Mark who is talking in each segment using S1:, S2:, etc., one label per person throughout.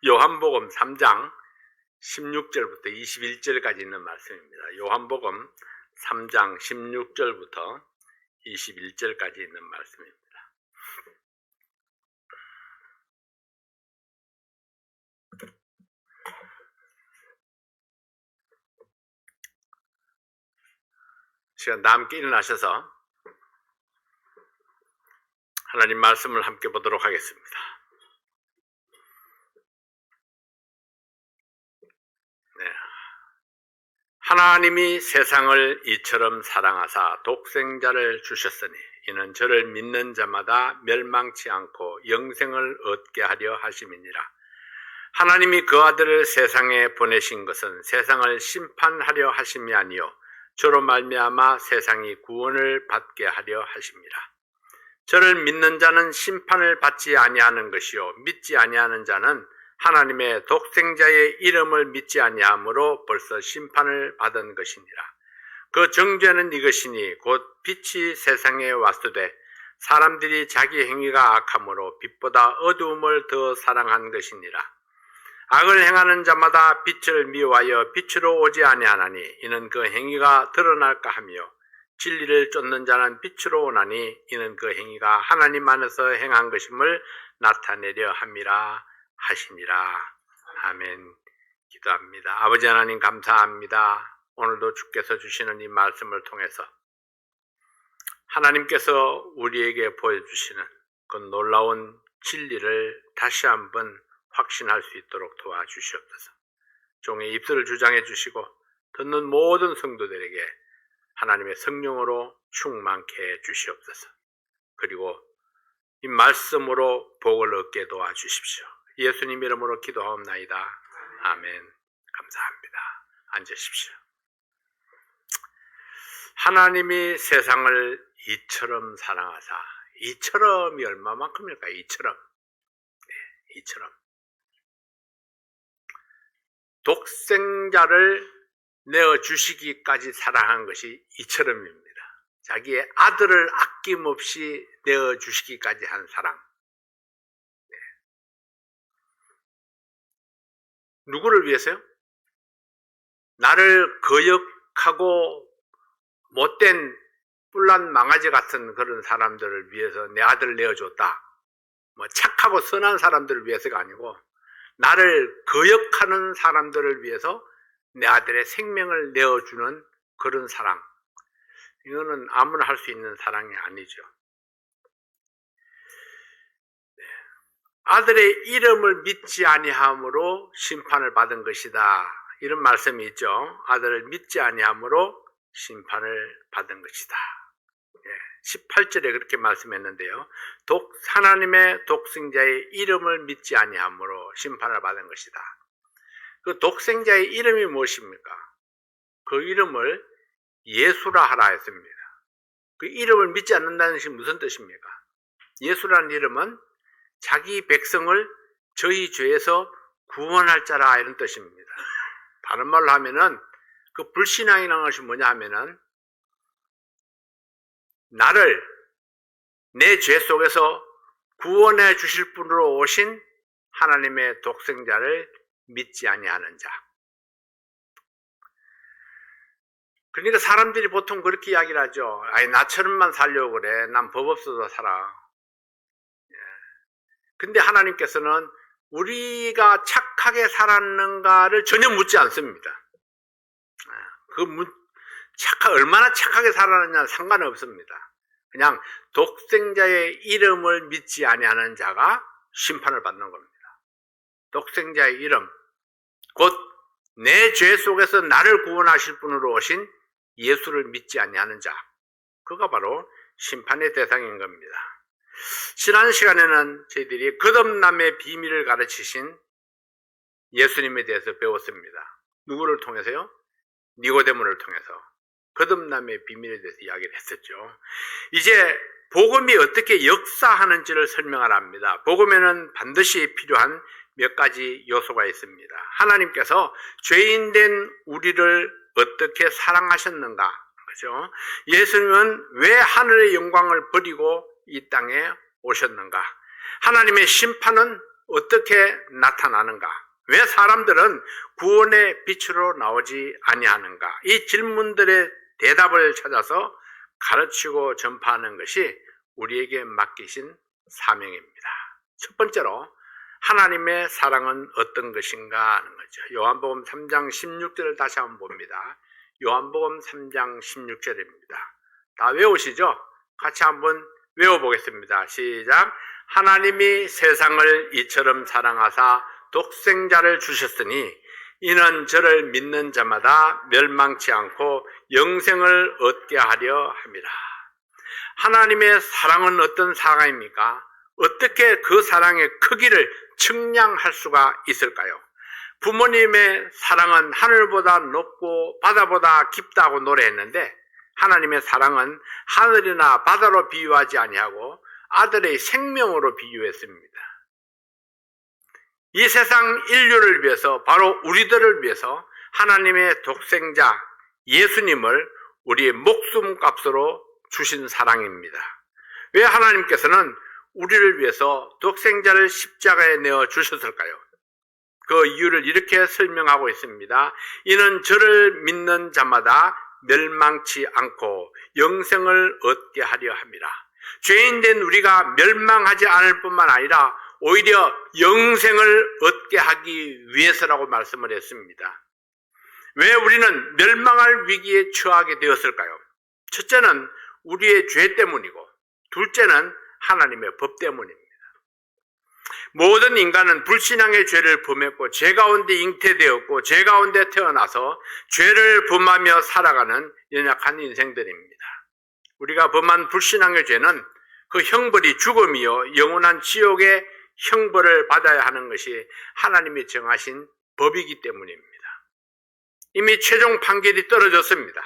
S1: 요한복음 3장 16절부터 21절까지 있는 말씀입니다. 요한복음 3장 16절부터 21절까지 있는 말씀입니다. 시간 다 함께 일어나셔서 하나님 말씀을 함께 보도록 하겠습니다. 하나님이 세상을 이처럼 사랑하사 독생자를 주셨으니 이는 저를 믿는 자마다 멸망치 않고 영생을 얻게 하려 하심이니라. 하나님이 그 아들을 세상에 보내신 것은 세상을 심판하려 하심이 아니요 저로 말미암아 세상이 구원을 받게 하려 하심이라. 저를 믿는 자는 심판을 받지 아니하는 것이요 믿지 아니하는 자는 하나님의 독생자의 이름을 믿지 아니하므로 벌써 심판을 받은 것이니라. 그 정죄는 이것이니 곧 빛이 세상에 왔으되 사람들이 자기 행위가 악함으로 빛보다 어두움을 더 사랑한 것이니라. 악을 행하는 자마다 빛을 미워하여 빛으로 오지 아니하나니 이는 그 행위가 드러날까 하며 진리를 쫓는 자는 빛으로 오나니 이는 그 행위가 하나님 안에서 행한 것임을 나타내려 함이라 하시니라. 아멘. 기도합니다. 아버지 하나님 감사합니다. 오늘도 주께서 주시는 이 말씀을 통해서 하나님께서 우리에게 보여주시는 그 놀라운 진리를 다시 한번 확신할 수 있도록 도와주시옵소서. 종의 입술을 주장해 주시고 듣는 모든 성도들에게 하나님의 성령으로 충만케 해 주시옵소서. 그리고 이 말씀으로 복을 얻게 도와주십시오. 예수님 이름으로 기도하옵나이다. 아멘. 감사합니다. 앉으십시오. 하나님이 세상을 이처럼 사랑하사, 이처럼이 얼마만큼일까? 이처럼. 이처럼. 독생자를 내어주시기까지 사랑한 것이 이처럼입니다. 자기의 아들을 아낌없이 내어주시기까지 한 사랑. 누구를 위해서요? 나를 거역하고 못된 뿔난 망아지 같은 그런 사람들을 위해서 내 아들을 내어줬다. 착하고 선한 사람들을 위해서가 아니고 나를 거역하는 사람들을 위해서 내 아들의 생명을 내어주는 그런 사랑. 이거는 아무나 할 수 있는 사랑이 아니죠. 아들의 이름을 믿지 아니함으로 심판을 받은 것이다. 이런 말씀이 있죠. 아들을 믿지 아니함으로 심판을 받은 것이다. 18절에 그렇게 말씀했는데요. 하나님의 독생자의 이름을 믿지 아니함으로 심판을 받은 것이다. 그 독생자의 이름이 무엇입니까? 그 이름을 예수라 하라 했습니다. 그 이름을 믿지 않는다는 것이 무슨 뜻입니까? 예수라는 이름은 자기 백성을 저희 죄에서 구원할 자라 이런 뜻입니다. 다른 말로 하면은 그 불신앙이라는 것이 뭐냐 하면은 나를 내 죄 속에서 구원해 주실 분으로 오신 하나님의 독생자를 믿지 아니하는 자. 그러니까 사람들이 보통 그렇게 이야기를 하죠. 아니 나처럼만 살려고 그래. 난 법 없어도 살아. 근데 하나님께서는 우리가 착하게 살았는가를 전혀 묻지 않습니다. 얼마나 착하게 살았느냐 상관없습니다. 그냥 독생자의 이름을 믿지 아니하는 자가 심판을 받는 겁니다. 독생자의 이름, 곧 내 죄 속에서 나를 구원하실 분으로 오신 예수를 믿지 아니하는 자, 그가 바로 심판의 대상인 겁니다. 지난 시간에는 저희들이 거듭남의 비밀을 가르치신 예수님에 대해서 배웠습니다. 누구를 통해서요? 니고데모를 통해서 거듭남의 비밀에 대해서 이야기를 했었죠. 이제 복음이 어떻게 역사하는지를 설명하라 합니다. 복음에는 반드시 필요한 몇 가지 요소가 있습니다. 하나님께서 죄인된 우리를 어떻게 사랑하셨는가? 그죠? 예수님은 왜 하늘의 영광을 버리고 이 땅에 오셨는가? 하나님의 심판은 어떻게 나타나는가? 왜 사람들은 구원의 빛으로 나오지 아니하는가? 이 질문들의 대답을 찾아서 가르치고 전파하는 것이 우리에게 맡기신 사명입니다. 첫 번째로 하나님의 사랑은 어떤 것인가 하는 거죠. 요한복음 3장 16절을 다시 한번 봅니다. 요한복음 3장 16절입니다. 다 외우시죠? 같이 한번 외워보겠습니다. 시작. 하나님이 세상을 이처럼 사랑하사 독생자를 주셨으니 이는 저를 믿는 자마다 멸망치 않고 영생을 얻게 하려 함이라. 하나님의 사랑은 어떤 사랑입니까? 어떻게 그 사랑의 크기를 측량할 수가 있을까요? 부모님의 사랑은 하늘보다 높고 바다보다 깊다고 노래했는데 하나님의 사랑은 하늘이나 바다로 비유하지 아니하고 아들의 생명으로 비유했습니다. 이 세상 인류를 위해서, 바로 우리들을 위해서 하나님의 독생자 예수님을 우리의 목숨값으로 주신 사랑입니다. 왜 하나님께서는 우리를 위해서 독생자를 십자가에 내어 주셨을까요? 그 이유를 이렇게 설명하고 있습니다. 이는 저를 믿는 자마다 멸망치 않고 영생을 얻게 하려 함이라. 죄인된 우리가 멸망하지 않을 뿐만 아니라 오히려 영생을 얻게 하기 위해서라고 말씀을 했습니다. 왜 우리는 멸망할 위기에 처하게 되었을까요? 첫째는 우리의 죄 때문이고, 둘째는 하나님의 법 때문입니다. 모든 인간은 불신앙의 죄를 범했고 죄 가운데 잉태되었고 죄 가운데 태어나서 죄를 범하며 살아가는 연약한 인생들입니다. 우리가 범한 불신앙의 죄는 그 형벌이 죽음이요 영원한 지옥의 형벌을 받아야 하는 것이 하나님이 정하신 법이기 때문입니다. 이미 최종 판결이 떨어졌습니다.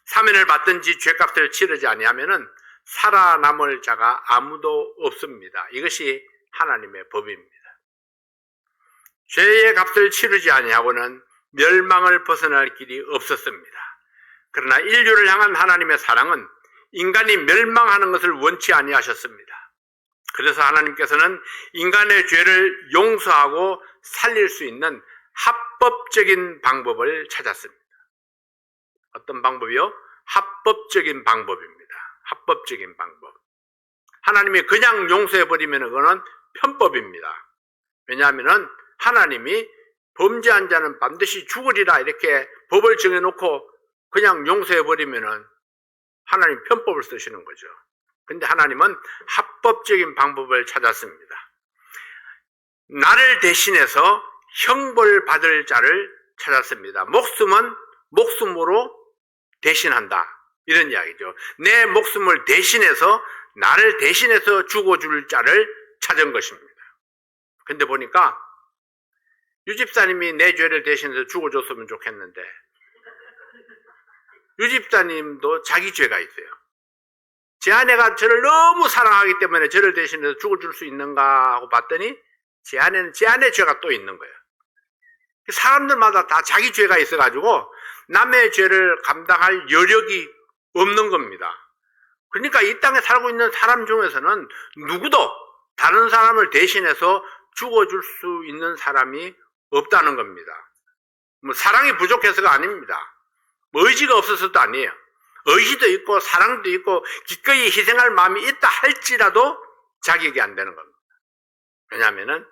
S1: 사면을 받든지 죄값을 치르지 아니하면은 살아남을 자가 아무도 없습니다. 이것이 하나님의 법입니다. 죄의 값을 치르지 아니하고는 멸망을 벗어날 길이 없었습니다. 그러나 인류를 향한 하나님의 사랑은 인간이 멸망하는 것을 원치 아니하셨습니다. 그래서 하나님께서는 인간의 죄를 용서하고 살릴 수 있는 합법적인 방법을 찾았습니다. 어떤 방법이요? 합법적인 방법입니다. 합법적인 방법. 하나님이 그냥 용서해버리면 그거는 편법입니다. 왜냐하면 하나님이 범죄한 자는 반드시 죽으리라 이렇게 법을 정해놓고 그냥 용서해버리면 하나님 편법을 쓰시는 거죠. 근데 하나님은 합법적인 방법을 찾았습니다. 나를 대신해서 형벌 받을 자를 찾았습니다. 목숨은 목숨으로 대신한다. 이런 이야기죠. 내 목숨을 대신해서 나를 대신해서 죽어줄 자를 찾은 것입니다. 근데 보니까 유집사님이 내 죄를 대신해서 죽어줬으면 좋겠는데 유집사님도 자기 죄가 있어요. 제 아내가 저를 너무 사랑하기 때문에 저를 대신해서 죽어줄 수 있는가 하고 봤더니 제 아내는 제 아내 죄가 또 있는 거예요. 사람들마다 다 자기 죄가 있어가지고 남의 죄를 감당할 여력이 없는 겁니다. 그러니까 이 땅에 살고 있는 사람 중에서는 누구도 다른 사람을 대신해서 죽어줄 수 있는 사람이 없다는 겁니다. 뭐 사랑이 부족해서가 아닙니다. 뭐 의지가 없어서도 아니에요. 의지도 있고 사랑도 있고 기꺼이 희생할 마음이 있다 할지라도 자격이 안 되는 겁니다. 왜냐하면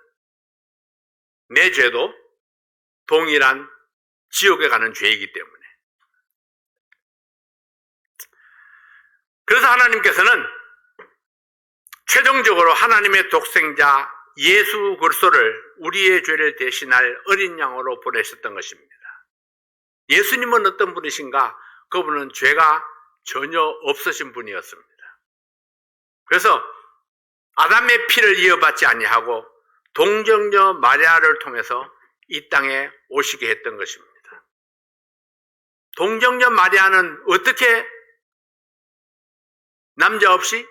S1: 내 죄도 동일한 지옥에 가는 죄이기 때문에. 그래서 하나님께서는 최종적으로 하나님의 독생자 예수 그리스도를 우리의 죄를 대신할 어린 양으로 보내셨던 것입니다. 예수님은 어떤 분이신가? 그분은 죄가 전혀 없으신 분이었습니다. 그래서 아담의 피를 이어받지 아니하고 동정녀 마리아를 통해서 이 땅에 오시게 했던 것입니다. 동정녀 마리아는 어떻게 남자 없이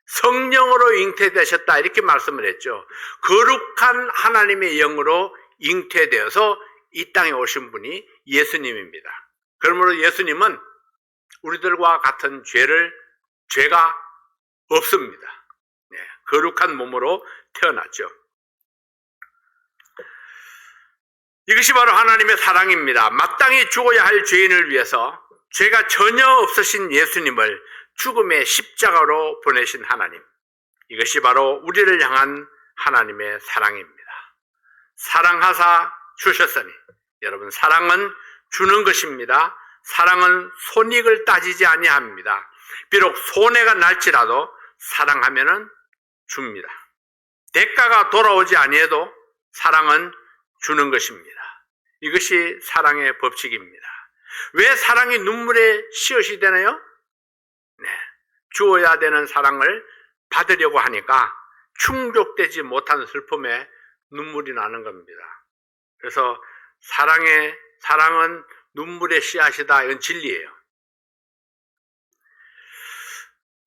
S1: 성령으로 잉태되셨다 이렇게 말씀을 했죠. 거룩한 하나님의 영으로 잉태되어서 이 땅에 오신 분이 예수님입니다. 그러므로 예수님은 우리들과 같은 죄가 없습니다. 거룩한 몸으로 태어났죠. 이것이 바로 하나님의 사랑입니다. 마땅히 죽어야 할 죄인을 위해서 죄가 전혀 없으신 예수님을 죽음의 십자가로 보내신 하나님. 이것이 바로 우리를 향한 하나님의 사랑입니다. 사랑하사 주셨으니, 여러분, 사랑은 주는 것입니다. 사랑은 손익을 따지지 아니합니다. 비록 손해가 날지라도 사랑하면은 줍니다. 대가가 돌아오지 아니해도 사랑은 주는 것입니다. 이것이 사랑의 법칙입니다. 왜 사랑이 눈물의 씨앗이 되나요? 주어야 되는 사랑을 받으려고 하니까 충족되지 못한 슬픔에 눈물이 나는 겁니다. 그래서 사랑은 눈물의 씨앗이다. 이건 진리예요.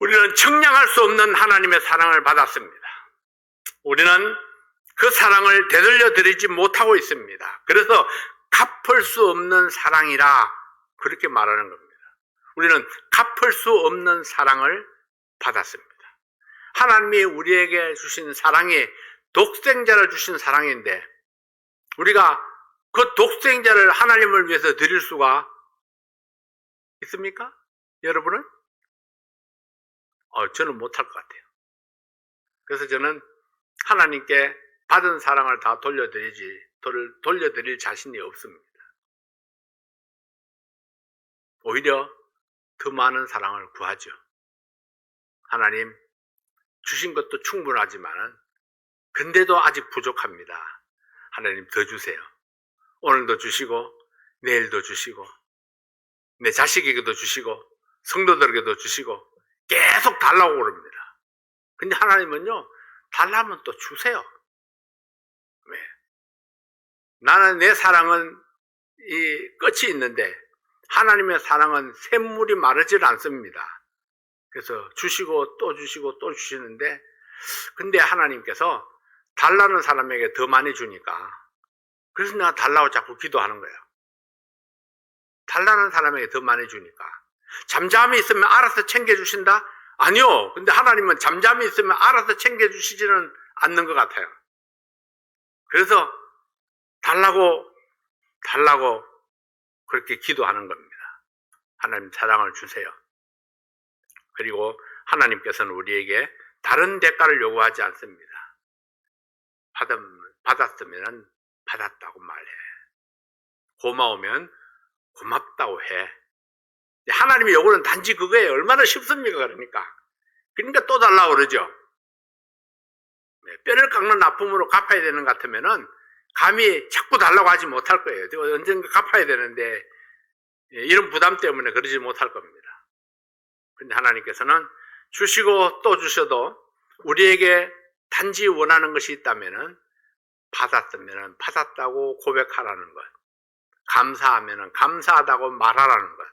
S1: 우리는 청량할 수 없는 하나님의 사랑을 받았습니다. 우리는 그 사랑을 되돌려 드리지 못하고 있습니다. 그래서 갚을 수 없는 사랑이라 그렇게 말하는 겁니다. 우리는 갚을 수 없는 사랑을 받았습니다. 하나님이 우리에게 주신 사랑이 독생자를 주신 사랑인데, 우리가 그 독생자를 하나님을 위해서 드릴 수가 있습니까? 여러분은? 저는 못할 것 같아요. 그래서 저는 하나님께 받은 사랑을 다 돌려드릴 자신이 없습니다. 오히려 더 많은 사랑을 구하죠. 하나님, 주신 것도 충분하지만 근데도 아직 부족합니다. 하나님, 더 주세요. 오늘도 주시고 내일도 주시고 내 자식에게도 주시고 성도들에게도 주시고 계속 달라고 그럽니다. 근데 하나님은요, 달라면 또 주세요. 왜? 나는 내 사랑은 이 끝이 있는데 하나님의 사랑은 샘물이 마르질 않습니다. 그래서 주시고 또 주시고 또 주시는데, 근데 하나님께서 달라는 사람에게 더 많이 주니까, 그래서 내가 달라고 자꾸 기도하는 거예요. 달라는 사람에게 더 많이 주니까. 잠잠히 있으면 알아서 챙겨주신다? 아니요. 근데 하나님은 잠잠히 있으면 알아서 챙겨주시지는 않는 것 같아요. 그래서 달라고 그렇게 기도하는 겁니다. 하나님, 사랑을 주세요. 그리고 하나님께서는 우리에게 다른 대가를 요구하지 않습니다. 받았으면 받았다고 말해. 고마우면 고맙다고 해. 하나님의 요구는 단지 그거예요. 얼마나 쉽습니까? 그러니까 또 달라고 그러죠. 뼈를 깎는 아픔으로 갚아야 되는 것 같으면은 감히 자꾸 달라고 하지 못할 거예요. 언젠가 갚아야 되는데 이런 부담 때문에 그러지 못할 겁니다. 근데 하나님께서는 주시고 또 주셔도 우리에게 단지 원하는 것이 있다면은 받았으면 받았다고 고백하라는 것, 감사하면 감사하다고 말하라는 것.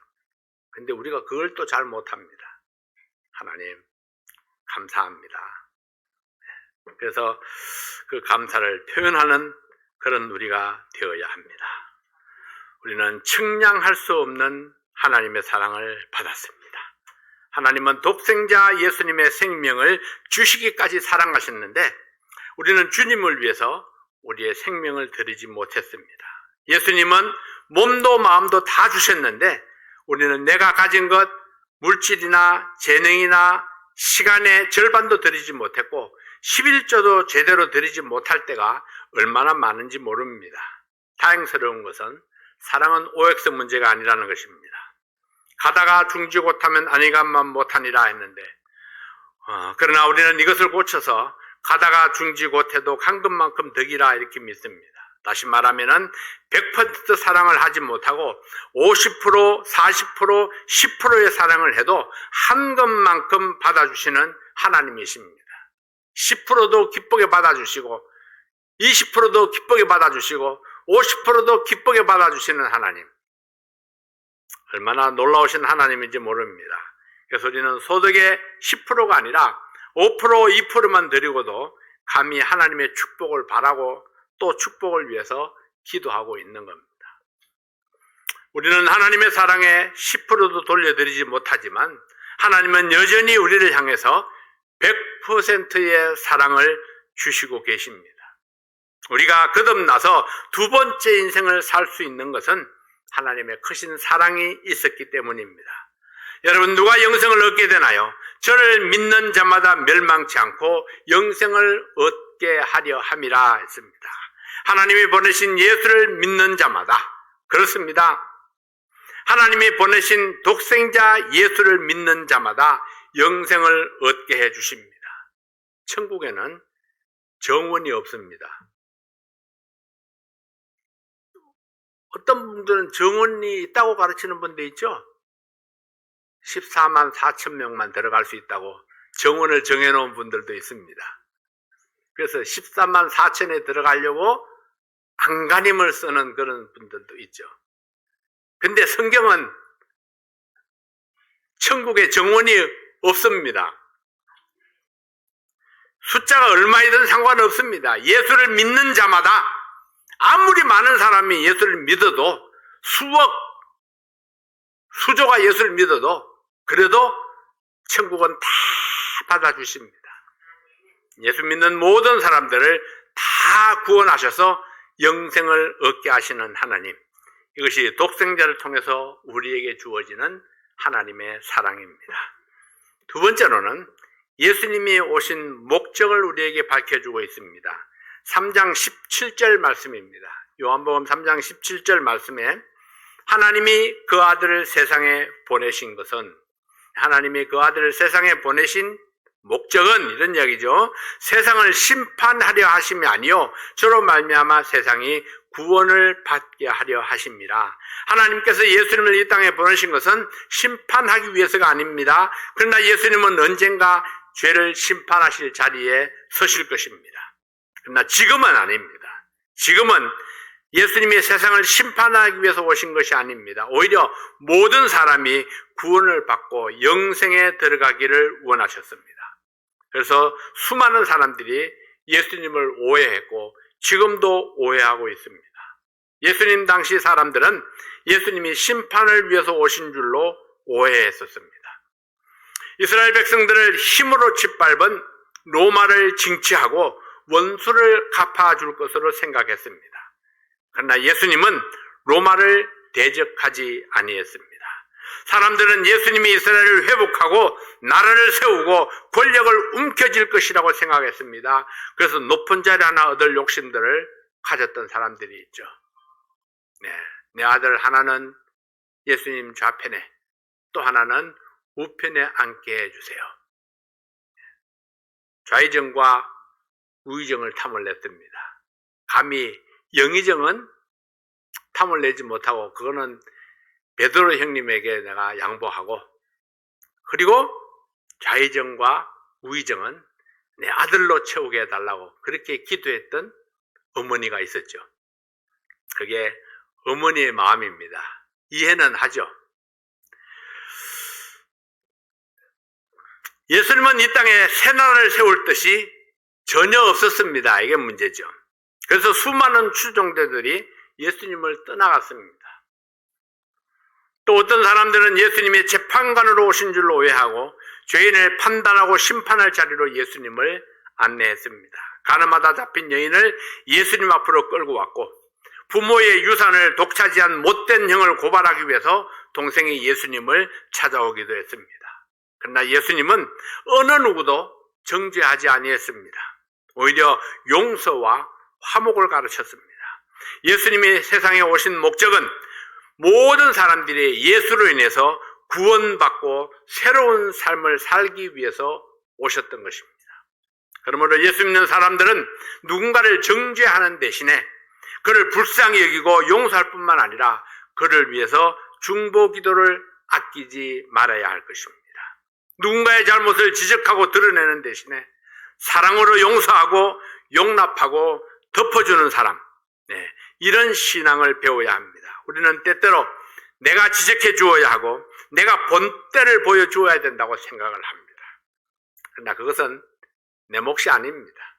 S1: 근데 우리가 그걸 또 잘 못합니다. 하나님, 감사합니다. 그래서 그 감사를 표현하는 그런 우리가 되어야 합니다. 우리는 측량할 수 없는 하나님의 사랑을 받았습니다. 하나님은 독생자 예수님의 생명을 주시기까지 사랑하셨는데 우리는 주님을 위해서 우리의 생명을 드리지 못했습니다. 예수님은 몸도 마음도 다 주셨는데 우리는 내가 가진 것, 물질이나 재능이나 시간의 절반도 드리지 못했고 11조도 제대로 드리지 못할 때가 얼마나 많은지 모릅니다. 다행스러운 것은 사랑은 OX 문제가 아니라는 것입니다. 가다가 중지못하면 아니가만 못하니라 했는데 그러나 우리는 이것을 고쳐서 가다가 중지못해도 간 것만큼 덕이라 이렇게 믿습니다. 다시 말하면 100% 사랑을 하지 못하고 50%, 40%, 10%의 사랑을 해도 한 것만큼 받아주시는 하나님이십니다. 10%도 기쁘게 받아주시고 20%도 기쁘게 받아주시고 50%도 기쁘게 받아주시는 하나님. 얼마나 놀라우신 하나님인지 모릅니다. 그래서 우리는 소득의 10%가 아니라 5%, 2%만 드리고도 감히 하나님의 축복을 바라고 또 축복을 위해서 기도하고 있는 겁니다. 우리는 하나님의 사랑에 10%도 돌려드리지 못하지만 하나님은 여전히 우리를 향해서 100%의 사랑을 주시고 계십니다. 우리가 거듭나서 두 번째 인생을 살 수 있는 것은 하나님의 크신 사랑이 있었기 때문입니다. 여러분, 누가 영생을 얻게 되나요? 저를 믿는 자마다 멸망치 않고 영생을 얻게 하려 함이라 했습니다. 하나님이 보내신 예수를 믿는 자마다, 그렇습니다. 하나님이 보내신 독생자 예수를 믿는 자마다 영생을 얻게 해 주십니다. 천국에는 정원이 없습니다. 어떤 분들은 정원이 있다고 가르치는 분도 있죠. 14만 4천 명만 들어갈 수 있다고 정원을 정해놓은 분들도 있습니다. 그래서 14만 4천에 들어가려고 안간힘을 쓰는 그런 분들도 있죠. 근데 성경은 천국에 정원이 없습니다. 숫자가 얼마이든 상관없습니다. 예수를 믿는 자마다 아무리 많은 사람이 예수를 믿어도 수조가 예수를 믿어도 그래도 천국은 다 받아주십니다. 예수 믿는 모든 사람들을 다 구원하셔서 영생을 얻게 하시는 하나님, 이것이 독생자를 통해서 우리에게 주어지는 하나님의 사랑입니다. 두 번째로는 예수님이 오신 목적을 우리에게 밝혀주고 있습니다. 3장 17절 말씀입니다. 요한복음 3장 17절 말씀에 하나님이 그 아들을 세상에 보내신 것은, 하나님이 그 아들을 세상에 보내신 목적은 이런 이야기죠. 세상을 심판하려 하심이 아니요 저로 말미암아 세상이 구원을 받게 하려 하심이라. 하나님께서 예수님을 이 땅에 보내신 것은 심판하기 위해서가 아닙니다. 그러나 예수님은 언젠가 죄를 심판하실 자리에 서실 것입니다. 그러나 지금은 아닙니다. 지금은 예수님이 세상을 심판하기 위해서 오신 것이 아닙니다. 오히려 모든 사람이 구원을 받고 영생에 들어가기를 원하셨습니다. 그래서 수많은 사람들이 예수님을 오해했고 지금도 오해하고 있습니다. 예수님 당시 사람들은 예수님이 심판을 위해서 오신 줄로 오해했었습니다. 이스라엘 백성들을 힘으로 짓밟은 로마를 징치하고 원수를 갚아줄 것으로 생각했습니다. 그러나 예수님은 로마를 대적하지 아니했습니다. 사람들은 예수님이 이스라엘을 회복하고 나라를 세우고 권력을 움켜쥘 것이라고 생각했습니다. 그래서 높은 자리 하나 얻을 욕심들을 가졌던 사람들이 있죠. 내 아들 하나는 예수님 좌편에, 또 하나는 우편에 앉게 해주세요. 좌의정과 우의정을 탐을 냈습니다. 감히 영의정은 탐을 내지 못하고 그거는 베드로 형님에게 내가 양보하고, 그리고 좌의정과 우의정은 내 아들로 채우게 해달라고 그렇게 기도했던 어머니가 있었죠. 그게 어머니의 마음입니다. 이해는 하죠. 예수님은 이 땅에 새 나라를 세울 뜻이 전혀 없었습니다. 이게 문제죠. 그래서 수많은 추종자들이 예수님을 떠나갔습니다. 또 어떤 사람들은 예수님이 재판관으로 오신 줄로 오해하고 죄인을 판단하고 심판할 자리로 예수님을 안내했습니다. 가늠하다 잡힌 여인을 예수님 앞으로 끌고 왔고, 부모의 유산을 독차지한 못된 형을 고발하기 위해서 동생이 예수님을 찾아오기도 했습니다. 그러나 예수님은 어느 누구도 정죄하지 아니했습니다. 오히려 용서와 화목을 가르쳤습니다. 예수님이 세상에 오신 목적은 모든 사람들이 예수로 인해서 구원받고 새로운 삶을 살기 위해서 오셨던 것입니다. 그러므로 예수 믿는 사람들은 누군가를 정죄하는 대신에 그를 불쌍히 여기고 용서할 뿐만 아니라 그를 위해서 중보 기도를 아끼지 말아야 할 것입니다. 누군가의 잘못을 지적하고 드러내는 대신에 사랑으로 용서하고 용납하고 덮어주는 사람, 이런 신앙을 배워야 합니다. 우리는 때때로 내가 지적해 주어야 하고 내가 본때를 보여주어야 된다고 생각을 합니다. 그러나 그것은 내 몫이 아닙니다.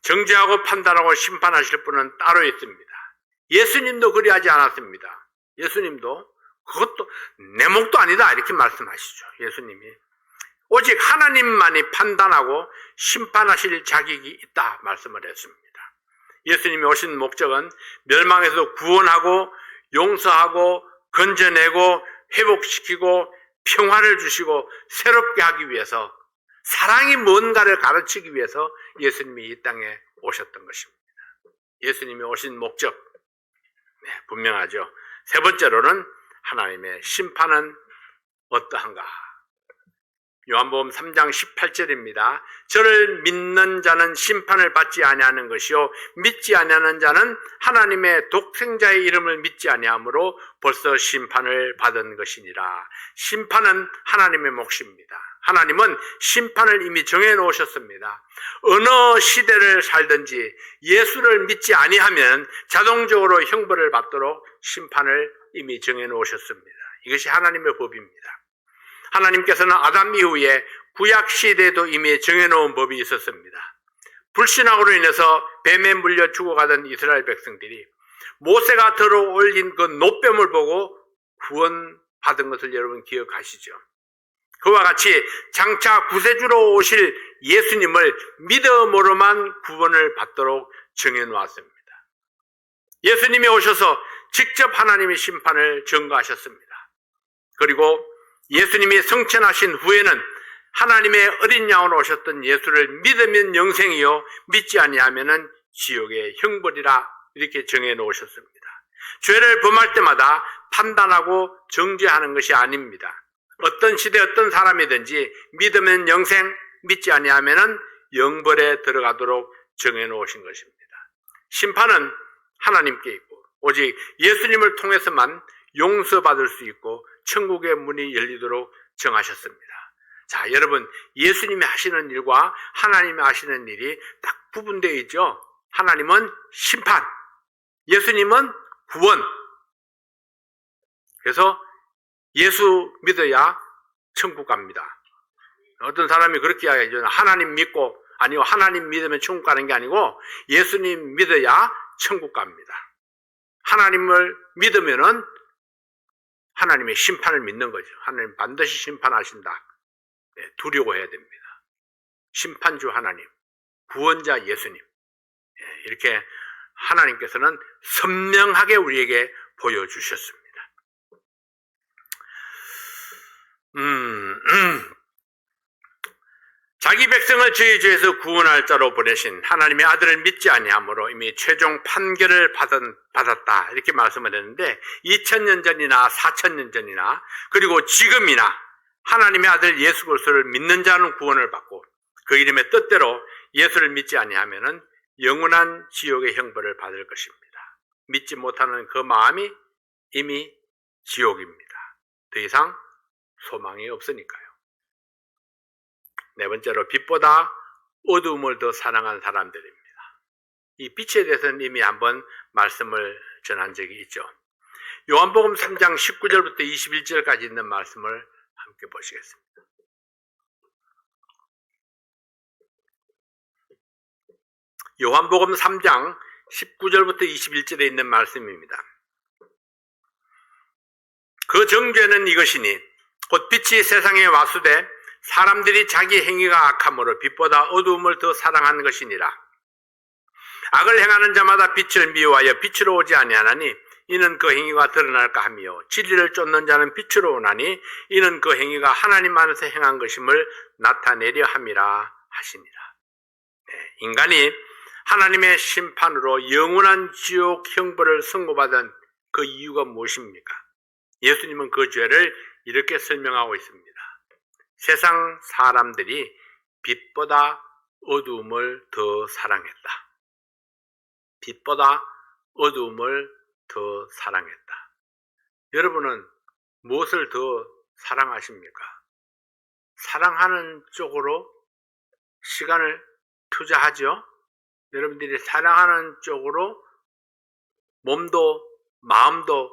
S1: 정죄하고 판단하고 심판하실 분은 따로 있습니다. 예수님도 그리하지 않았습니다. 예수님도 그것도 내 몫도 아니다 이렇게 말씀하시죠. 예수님이 오직 하나님만이 판단하고 심판하실 자격이 있다 말씀을 했습니다. 예수님이 오신 목적은 멸망에서 구원하고 용서하고 건져내고 회복시키고 평화를 주시고 새롭게 하기 위해서, 사랑이 뭔가를 가르치기 위해서 예수님이 이 땅에 오셨던 것입니다. 예수님이 오신 목적, 분명하죠. 세 번째로는 하나님의 심판은 어떠한가? 요한복음 3장 18절입니다. 저를 믿는 자는 심판을 받지 아니하는 것이요 믿지 아니하는 자는 하나님의 독생자의 이름을 믿지 아니하므로 벌써 심판을 받은 것이니라. 심판은 하나님의 몫입니다. 하나님은 심판을 이미 정해 놓으셨습니다. 어느 시대를 살든지 예수를 믿지 아니하면 자동적으로 형벌을 받도록 심판을 이미 정해 놓으셨습니다. 이것이 하나님의 법입니다. 하나님께서는 아담 이후에 구약 시대에도 이미 정해놓은 법이 있었습니다. 불신앙으로 인해서 뱀에 물려 죽어가던 이스라엘 백성들이 모세가 들어 올린 그 노뱀을 보고 구원받은 것을 여러분 기억하시죠? 그와 같이 장차 구세주로 오실 예수님을 믿음으로만 구원을 받도록 정해놓았습니다. 예수님이 오셔서 직접 하나님의 심판을 전가하셨습니다. 그리고 예수님이 성천하신 후에는 하나님의 어린 양으로 오셨던 예수를 믿으면 영생이요 믿지 아니하면은 지옥의 형벌이라 이렇게 정해 놓으셨습니다. 죄를 범할 때마다 판단하고 정죄하는 것이 아닙니다. 어떤 시대 어떤 사람이든지 믿으면 영생, 믿지 아니하면은 영벌에 들어가도록 정해 놓으신 것입니다. 심판은 하나님께 있고 오직 예수님을 통해서만 용서받을 수 있고 천국의 문이 열리도록 정하셨습니다. 자, 여러분, 예수님이 하시는 일과 하나님이 하시는 일이 딱 구분되어 있죠. 하나님은 심판, 예수님은 구원. 그래서 예수 믿어야 천국 갑니다. 어떤 사람이 그렇게 이야기하죠. 하나님 믿고, 아니요, 하나님 믿으면 천국 가는 게 아니고 예수님 믿어야 천국 갑니다. 하나님을 믿으면은 하나님의 심판을 믿는 거죠. 하나님 반드시 심판하신다. 두려워해야 됩니다. 심판주 하나님, 구원자 예수님, 이렇게 하나님께서는 선명하게 우리에게 보여주셨습니다. 자기 백성을 저희 죄에서 구원할 자로 보내신 하나님의 아들을 믿지 아니하므로 이미 최종 판결을 받았다 이렇게 말씀을 했는데 2000년 전이나 4000년 전이나 그리고 지금이나 하나님의 아들 예수 그리스도를 믿는 자는 구원을 받고 그 이름의 뜻대로 예수를 믿지 아니하면은 영원한 지옥의 형벌을 받을 것입니다. 믿지 못하는 그 마음이 이미 지옥입니다. 더 이상 소망이 없으니까요. 네 번째로 빛보다 어두움을 더 사랑한 사람들입니다. 이 빛에 대해서는 이미 한번 말씀을 전한 적이 있죠. 요한복음 3장 19절부터 21절까지 있는 말씀을 함께 보시겠습니다. 요한복음 3장 19절부터 21절에 있는 말씀입니다. 그 정죄는 이것이니 곧 빛이 세상에 와수되 사람들이 자기 행위가 악함으로 빛보다 어두움을 더 사랑한 것이니라. 악을 행하는 자마다 빛을 미워하여 빛으로 오지 아니하나니 이는 그 행위가 드러날까 하며 진리를 쫓는 자는 빛으로 오나니 이는 그 행위가 하나님 안에서 행한 것임을 나타내려 함이라 하시니라. 인간이 하나님의 심판으로 영원한 지옥 형벌을 선고받은 그 이유가 무엇입니까? 예수님은 그 죄를 이렇게 설명하고 있습니다. 세상 사람들이 빛보다 어두움을 더 사랑했다. 빛보다 어두움을 더 사랑했다. 여러분은 무엇을 더 사랑하십니까? 사랑하는 쪽으로 시간을 투자하죠? 여러분들이 사랑하는 쪽으로 몸도 마음도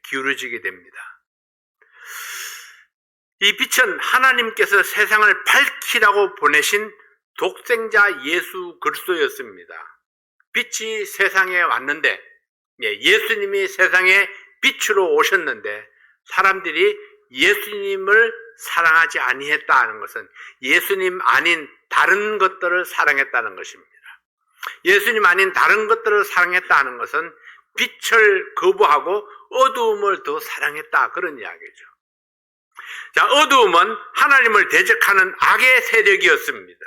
S1: 기울어지게 됩니다. 이 빛은 하나님께서 세상을 밝히라고 보내신 독생자 예수 그리스도였습니다. 빛이 세상에 왔는데, 예수님이 세상에 빛으로 오셨는데 사람들이 예수님을 사랑하지 아니했다는 것은 예수님 아닌 다른 것들을 사랑했다는 것입니다. 예수님 아닌 다른 것들을 사랑했다는 것은 빛을 거부하고 어두움을 더 사랑했다, 그런 이야기죠. 자, 어두움은 하나님을 대적하는 악의 세력이었습니다.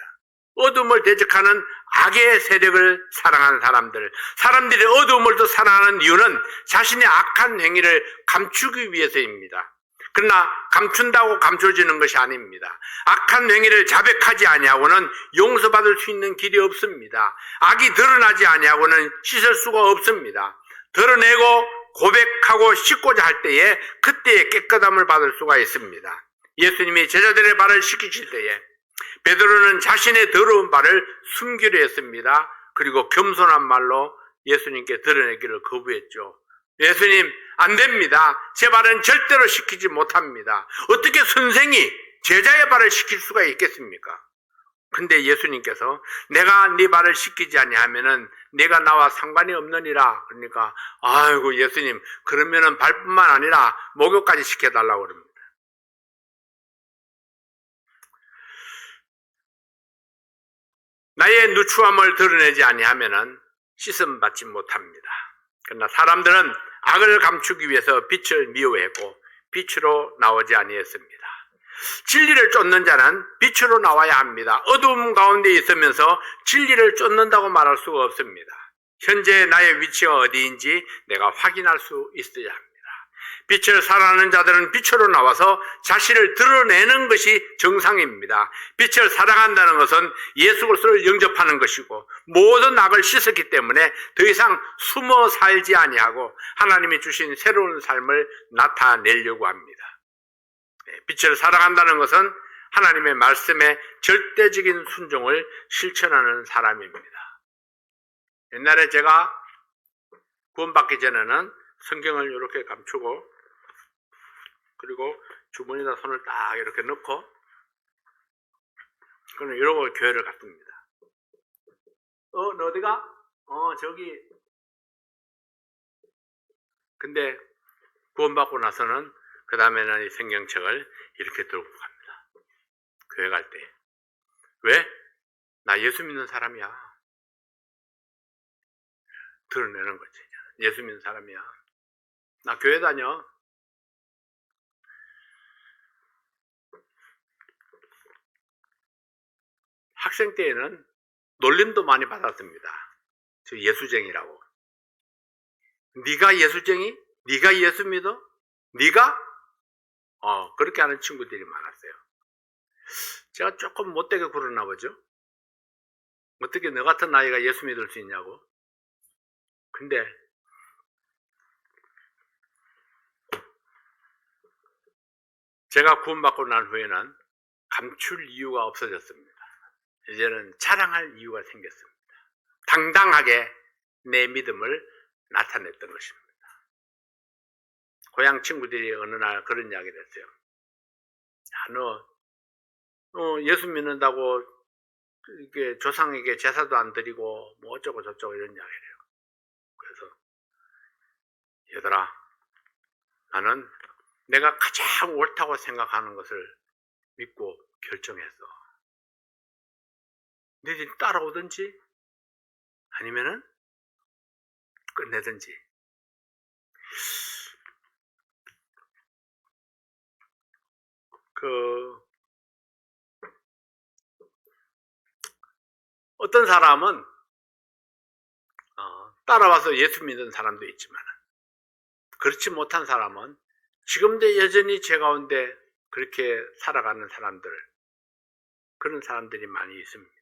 S1: 어두움을 대적하는 악의 세력을 사랑하는 사람들이 어두움을 더 사랑하는 이유는 자신의 악한 행위를 감추기 위해서입니다. 그러나 감춘다고 감춰지는 것이 아닙니다. 악한 행위를 자백하지 아니하고는 용서받을 수 있는 길이 없습니다. 악이 드러나지 아니하고는 씻을 수가 없습니다. 드러내고 고백하고 씻고자 할 때에 그때의 깨끗함을 받을 수가 있습니다. 예수님이 제자들의 발을 씻기실 때에 베드로는 자신의 더러운 발을 숨기려 했습니다. 그리고 겸손한 말로 예수님께 드러내기를 거부했죠. 예수님, 안 됩니다. 제 발은 절대로 씻기지 못합니다. 어떻게 선생이 제자의 발을 씻길 수가 있겠습니까? 근데 예수님께서 내가 네 발을 씻기지 아니하면은 네가 나와 상관이 없느니라. 그러니까 아이고 예수님, 그러면은 발뿐만 아니라 목욕까지 시켜달라고 그럽니다. 나의 누추함을 드러내지 아니하면은 씻음 받지 못합니다. 그러나 사람들은 악을 감추기 위해서 빛을 미워했고 빛으로 나오지 아니했습니다. 진리를 쫓는 자는 빛으로 나와야 합니다. 어두움 가운데 있으면서 진리를 쫓는다고 말할 수가 없습니다. 현재 나의 위치가 어디인지 내가 확인할 수 있어야 합니다. 빛을 사랑하는 자들은 빛으로 나와서 자신을 드러내는 것이 정상입니다. 빛을 사랑한다는 것은 예수 그리스도를 영접하는 것이고 모든 악을 씻었기 때문에 더 이상 숨어 살지 아니하고 하나님이 주신 새로운 삶을 나타내려고 합니다. 빛을 사랑한다는 것은 하나님의 말씀에 절대적인 순종을 실천하는 사람입니다. 옛날에 제가 구원받기 전에는 성경을 이렇게 감추고 그리고 주머니에다 손을 딱 이렇게 넣고 그는 이러고 교회를 갔습니다. 너 어디가? 저기. 근데 구원받고 나서는 그 다음에는 이 성경책을 이렇게 들고 갑니다. 교회 갈 때. 왜? 나 예수 믿는 사람이야. 드러내는 거지. 예수 믿는 사람이야. 나 교회 다녀. 학생 때에는 놀림도 많이 받았습니다. 저 예수쟁이라고. 네가 예수쟁이? 네가 예수 믿어? 네가? 그렇게 하는 친구들이 많았어요. 제가 조금 못되게 굴었나 보죠. 어떻게 너 같은 나이가 예수 믿을 수 있냐고. 근데 제가 구원받고 난 후에는 감출 이유가 없어졌습니다. 이제는 자랑할 이유가 생겼습니다. 당당하게 내 믿음을 나타냈던 것입니다. 고향 친구들이 어느 날 그런 이야기를 했어요. 야, 너 예수 믿는다고 이렇게 조상에게 제사도 안 드리고 뭐 어쩌고 저쩌고 이런 이야기를 해요. 그래서 얘들아, 나는 내가 가장 옳다고 생각하는 것을 믿고 결정했어. 너희들이 따라오든지 아니면은 끝내든지. 어떤 사람은 따라와서 예수 믿는 사람도 있지만 그렇지 못한 사람은 지금도 여전히 제 가운데 그렇게 살아가는 사람들, 그런 사람들이 많이 있습니다.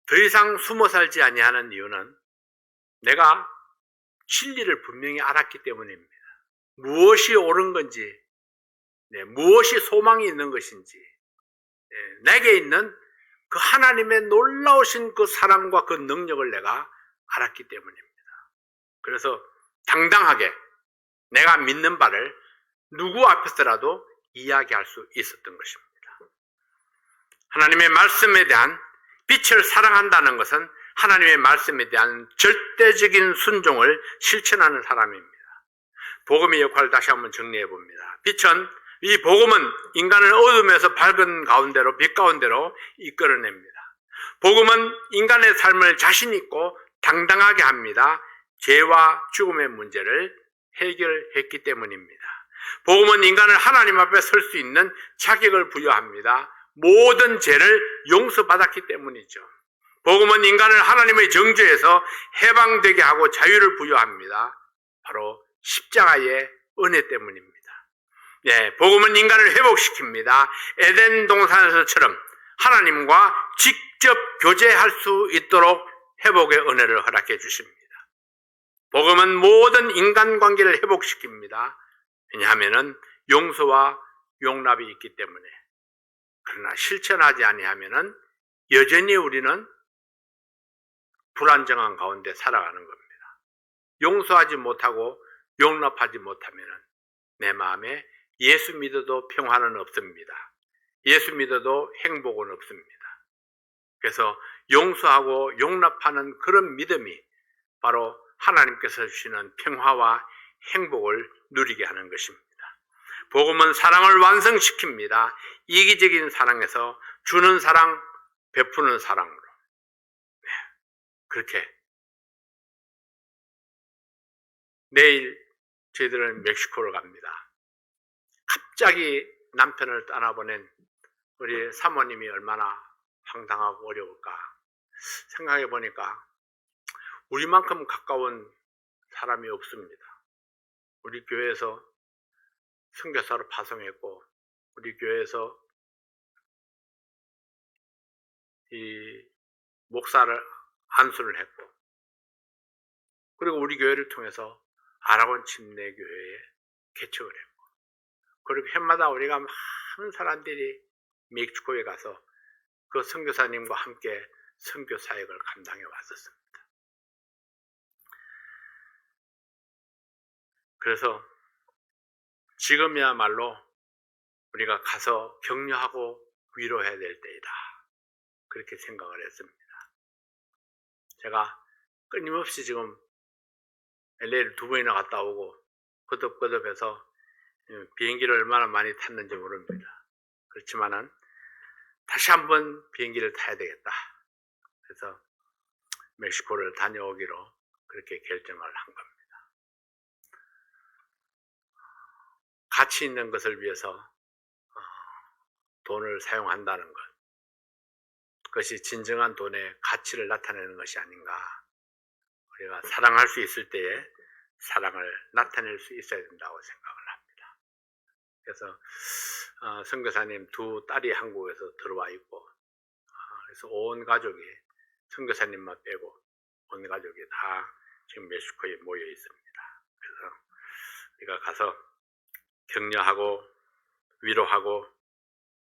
S1: 더 이상 숨어 살지 아니하는 이유는 내가 진리를 분명히 알았기 때문입니다. 무엇이 옳은 건지, 무엇이 소망이 있는 것인지, 내게 있는 그 하나님의 놀라우신 그 사랑과 그 능력을 내가 알았기 때문입니다. 그래서 당당하게 내가 믿는 바를 누구 앞에서라도 이야기할 수 있었던 것입니다. 하나님의 말씀에 대한 빛을 사랑한다는 것은 하나님의 말씀에 대한 절대적인 순종을 실천하는 사람입니다. 복음의 역할을 다시 한번 정리해 봅니다. 빛은, 이 복음은 인간을 어둠에서 밝은 가운데로, 빛 가운데로 이끌어냅니다. 복음은 인간의 삶을 자신 있고 당당하게 합니다. 죄와 죽음의 문제를 해결했기 때문입니다. 복음은 인간을 하나님 앞에 설 수 있는 자격을 부여합니다. 모든 죄를 용서받았기 때문이죠. 복음은 인간을 하나님의 정죄에서 해방되게 하고 자유를 부여합니다. 바로 십자가의 은혜 때문입니다. 네, 복음은 인간을 회복시킵니다. 에덴 동산에서처럼 하나님과 직접 교제할 수 있도록 회복의 은혜를 허락해 주십니다. 복음은 모든 인간관계를 회복시킵니다. 왜냐하면 용서와 용납이 있기 때문에. 그러나 실천하지 아니하면 여전히 우리는 불안정한 가운데 살아가는 겁니다. 용서하지 못하고 용납하지 못하면 내 마음에 예수 믿어도 평화는 없습니다. 예수 믿어도 행복은 없습니다. 그래서 용서하고 용납하는 그런 믿음이 바로 하나님께서 주시는 평화와 행복을 누리게 하는 것입니다. 복음은 사랑을 완성시킵니다. 이기적인 사랑에서 주는 사랑, 베푸는 사랑으로. 네, 그렇게 내일 저희들은 멕시코를 갑니다. 갑자기 남편을 떠나보낸 우리 사모님이 얼마나 황당하고 어려울까 생각해 보니까 우리만큼 가까운 사람이 없습니다. 우리 교회에서 선교사로 파송했고, 우리 교회에서 이 목사를 안수를 했고, 그리고 우리 교회를 통해서 아라곤 침례교회에 개척을 했고, 그리고 해마다 우리가 많은 사람들이 멕시코에 가서 그 선교사님과 함께 선교 사역을 감당해 왔었습니다. 그래서 지금이야말로 우리가 가서 격려하고 위로해야 될 때이다. 그렇게 생각을 했습니다. 제가 끊임없이 지금 LA를 2번이나 갔다 오고 거듭거듭해서 비행기를 얼마나 많이 탔는지 모릅니다. 그렇지만은 다시 한번 비행기를 타야 되겠다. 그래서 멕시코를 다녀오기로 그렇게 결정을 한 겁니다. 가치 있는 것을 위해서 돈을 사용한다는 것, 그것이 진정한 돈의 가치를 나타내는 것이 아닌가. 우리가 사랑할 수 있을 때에 사랑을 나타낼 수 있어야 된다고 생각을 합니다. 그래서 선교사님 2 딸이 한국에서 들어와 있고, 그래서 온 가족이, 선교사님만 빼고 온 가족이 다 지금 멕시코에 모여 있습니다. 그래서 우리가 가서 격려하고 위로하고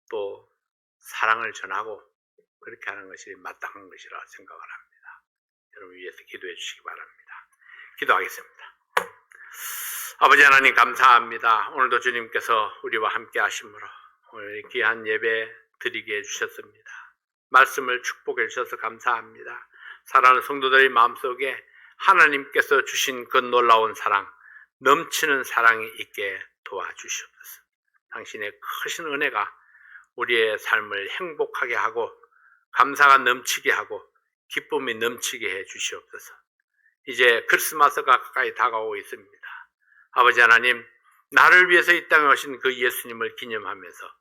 S1: 또 사랑을 전하고 그렇게 하는 것이 마땅한 것이라 생각을 합니다. 여러분 위해서 기도해 주시기 바랍니다. 기도하겠습니다. 아버지 하나님 감사합니다. 오늘도 주님께서 우리와 함께 하심으로 오늘 귀한 예배 드리게 해주셨습니다. 말씀을 축복해 주셔서 감사합니다. 사랑하는 성도들의 마음속에 하나님께서 주신 그 놀라운 사랑, 넘치는 사랑이 있게 도와주시옵소서. 당신의 크신 은혜가 우리의 삶을 행복하게 하고 감사가 넘치게 하고 기쁨이 넘치게 해 주시옵소서. 이제 크리스마스가 가까이 다가오고 있습니다. 아버지 하나님, 나를 위해서 이 땅에 오신 그 예수님을 기념하면서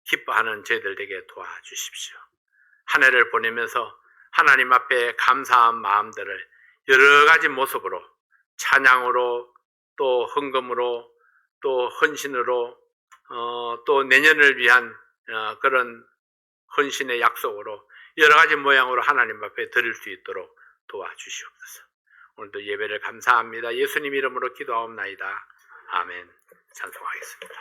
S1: 기뻐하는 저희들 되게 도와주십시오. 한 해를 보내면서 하나님 앞에 감사한 마음들을 여러 가지 모습으로 찬양으로 또 헌금으로 또 헌신으로 또 내년을 위한 그런 헌신의 약속으로 여러 가지 모양으로 하나님 앞에 드릴 수 있도록 도와주시옵소서. 오늘도 예배를 감사합니다. 예수님 이름으로 기도하옵나이다. 아멘. 찬송하겠습니다.